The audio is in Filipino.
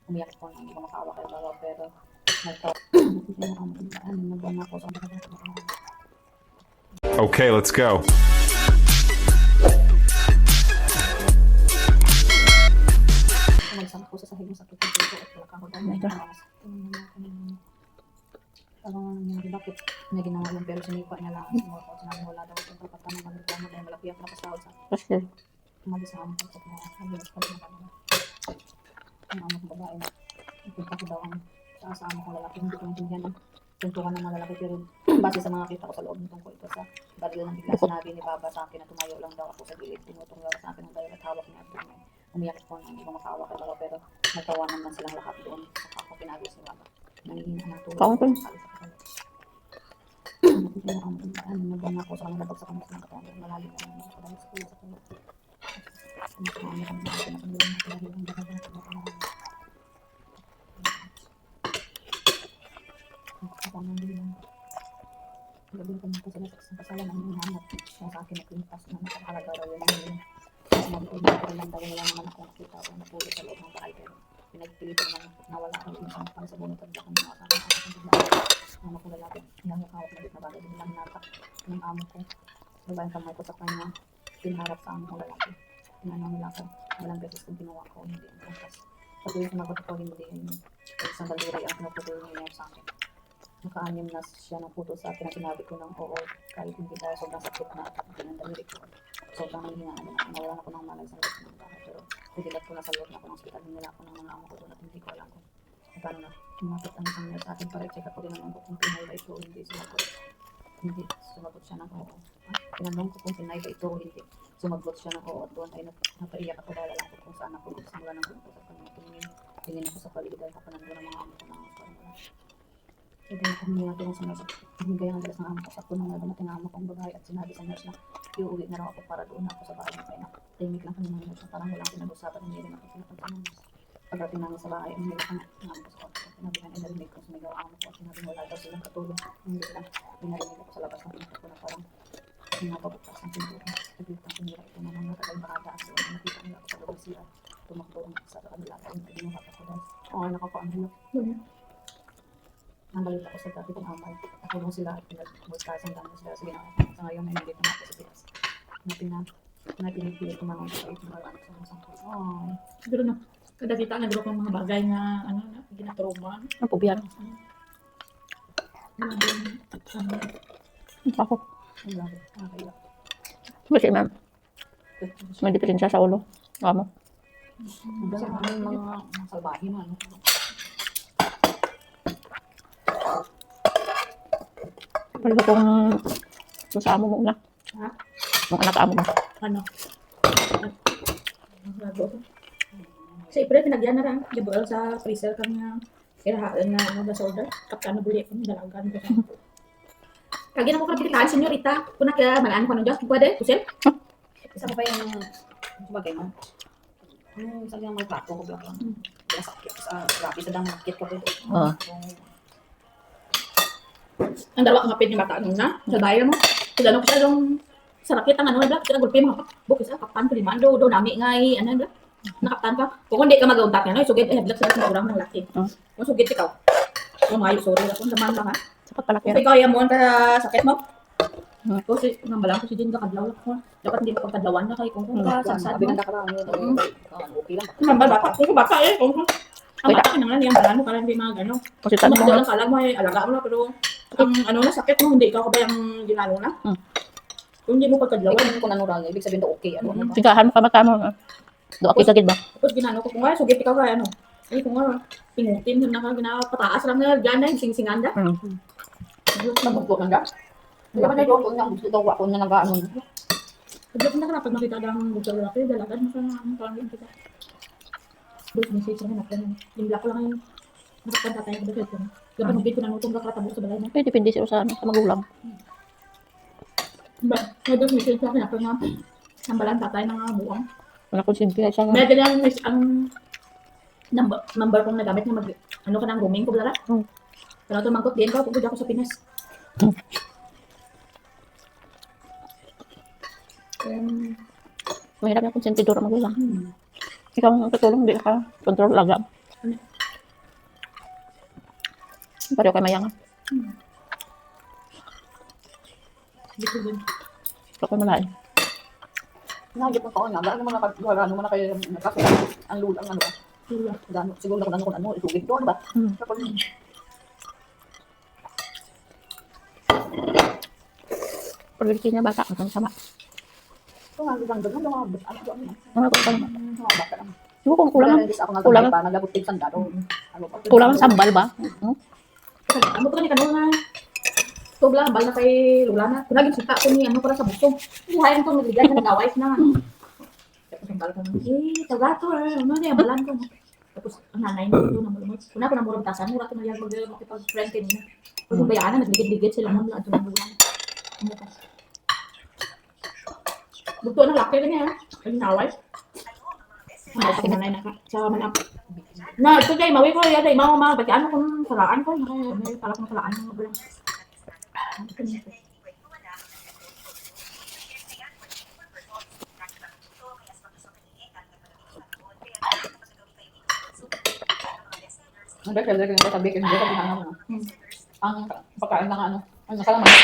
Umiyak ako na hindi ko makaawa kay Baba, pero nagtawa ako sa Okay, let's go. Nagsama ko sa sahig ng sakit ng puso at wala ka ako dahil parang nangyari, bakit niya ginawa yun, pero sinipa niya lang. Sinabi wala daw itong kapatan ng magreklamo dahil malaki ako nakasahod sa umalis na among sa mga nabilis pa rin na kanina. Ang amo kong babae na ipunta ko daw ang sa amo kong lalaki, hindi ko naintindihan ang tuntukan ng mga lalaki, pero base sa mga kita ko sa loob nitong ko ito sa baril ng bigla sinabi ni Baba sa akin na tumayo lang daw ako sa gilid, tinutong daw sa akin ng dahil at hawak niya at doon. Umiyak ako na hindi ko makaawa kay Baba, pero nagtawanan man silang lahat doon sa ako pinagos ni Baba. Nangihina na tulog. Nagdang ako sa kanila pag sa kanila ng katawan, malalim ako ng kadami sa kuya sa kuya. Gabi ko nito sila sa kasalan ang hinahanap sa akin na pintas na nakakalaga raw yun ang yun. Sinabi ko dito lang daw wala naman ako nakita o napulot sa loob ng bahay, pero pinagpilitan lang nawala ang isang para sa bunot at bakang mga sa akin ang bigla. Amo ko lalaki, hinahukawat na na bagay din lang natak ng amo ko. Babaeng kamay ko sa kanya, pinarap sa amo ko lalaki. Tinanong nila ko, walang beses kung ginawa ko, hindi ang pangkas. Patuloy sumagot ko, hindi yun. Isang daliri ang pinuputol niya sa akin. Nakaanim na siya ng puto sa akin na sinabi ko ng oo, kahit hindi dahil sobrang sakit na ng daliri ko. Sobrang nanghihingaan na nawalan ako ng malay sa loob ng bahay, pero pigilat ko na sa loob na ako ng hospital, nila ako ng mga amo ko doon at hindi ko alam kung paano na. Tumakot ang isang nurse sa akin para i-check up ko, tinanong ko kung pinay ba ito o hindi, sumagot siya ng oo. Tinanong ko kung pinay ba ito o hindi, sumagot siya ng oo, at doon ay napaiyak ako dahil alam ko kung saan ako simula ng gusto sa kanya. Tingin ako sa paligid dahil kapanando ng mga amo ko ng parang wala. Hindi na kami natin sa nurse. Hinigay ang dalas ng amo ko sa puno na dumating ang amo kong babae at sinabi sa nurse na iuwi na raw ako para doon ako sa bahay ng kaya. Tahimik lang kami ng nurse na parang walang pinag-usapan, hindi rin ako pinapansin ng nurse. Pagdating namin sa bahay, umiyak ang amo ko sa kwarto. Sinabi na inarinig ko sumigaw ang amo ko at sinabi wala daw silang katulong. Hindi lang inarinig ako sa labas ng pinto ko na parang pinapabukas ang pintura. Naglit ang pinira ito na mga matagal makataas doon. Nakita nila ako sa loob siya. Tumakbo ang sa kanila at binuhat ako dahil okay nakakaanhilok. Nanggalit ako sa dati kong amay. Nakulong sila at pinag-mustasa ang dami sila. Sige na, sa ngayon may nilip na ako sa Pilas. Napinipilit ko mga sa itong balang sa mga sangkos. Siguro na, kada kita nga ng mga bagay nga, ano, na ginatrauma. Ang pubiyan. Ako. Ang laki, nakakaiyak. Kasi ma'am, may diferensya sa ulo. Amo. Ang mga salbahe na, ano. Palo kong sa amo mo na. Ha? Ang anak amo mo. Ano? Lago ko. Sa April, pinagyan na rin. Dibuel sa freezer kami nga kirahaan na ano, disorder. Kapka na buli kami, dalagan ko siya. Kagi na mo kapilitaan, senyorita. Kung kaya malaan ko ano dyan, pwede? Kusil? Isa pa yung bagay mo. Sabi nga may plato ko black lang. Sakit sa grabe sa dang makit ka po. Ang dalawa kang kapit ni bata nung na, sa bayan mo. Kaya ano ko siya yung sarakit ang ano, black. Kaya gulpi mga bukis sa kapan ko liman. Do nami ngay, ano, black. Nakaptan ka. Kung hindi ka mag-untak niya, no? Sugit, black sa mga urang ng laki. Kung sugit ikaw. Kung mayo, sorry lang. Kung saman lang, ha? Sapat pala Kung kaya. kaya mo ka sakit mo. Kasi nang balang ko si Jen kakadlaw ko. Dapat hindi makapagkadlawan na kay kung sansad Sabi mo. ng nakaraan okay lang. Nang bata, kung bata eh. Kung ang bata kinanglan niyang balan mo para hindi magano. Kasi tanong mo Tumakbo nga. lang kalag mo ay alaga mo na pero ang ano na sakit mo hindi ka kabayang ginano na. Kung hindi mo pagkadlawan. Ikaw kung ano rang ibig sabihin daw okay ano. Tigahan mo kamata mo. Do aki kagid ba? Tapos ginano ko kung ay sugit ikaw kay ano. Ay kung ano pingutin na ginapataas lang na gana sing-singanda. Nabugbo ka nga. Wala na doon kung gusto daw ako na nag-ano. Sabi ko na pag makita ng gusto ko lalaki dalagan mo sa pangin kita. Dos message na natin. Yung black ko lang yung nakapanta tayo sa dito. Dapat nung ko na nutong kakatabo sa balay na. Pwede depende sa usahan sa magulang. Ba, may dos message sa akin ako nga ang balang tatay ng mga buwang. Wala kong simple sa nga. May ganyan ang number kong nagamit na mag ano ka ng roaming ko blala. Pero ito mangkot din ko pugod ako sa Pinas. Mahirap na konsentidor ang magulang. Ikaw ang katulong, hindi ka control agam. Pareho kay Mayang. Dito din. Pareho kay Malain. Nagit ng taon na, wala naman wala naman na kayo kasi ang lula, ang ano ba? Lula. Gano, siguro na kung ano, itugid doon ba? Tapos, Pagkiki niya bata, ang sama. ito nga, ibang doon, ano mga ano doon, Mga kulang. mga bata lang. Siguro kung kulang, Kaya ako nga kulang. pa, naglabot tigsan ka doon. Ano pa? kulang ang sambal ba? Amo to ni kanong nga. Tubla, bal na kay Lula na. Kunagin sita ko ni ano para sa buso. Hindi hayan to nagligay na nagawais na. Tapos ang bal ko, tagato ano na yung balan ko. Tapos ang nanay mo doon na mulumot. Kuna ko na murag tasan, mura ko na yan mag-friend kanina. Pag bayaan na, nagligid-ligid sila mo lang ito ng Lula. Ano pa? Bukto na laki na niya. Ang naway. Ang sa nanay na ka. Sa manap. Na, ito dyan, mawi ko yan. Mau batyaan mo kung salaan ko. May palak na salaan mo. Ang dahil sabi ko, hindi ko pinangaw na. Ang pagkain ng ano, ang kasalaman.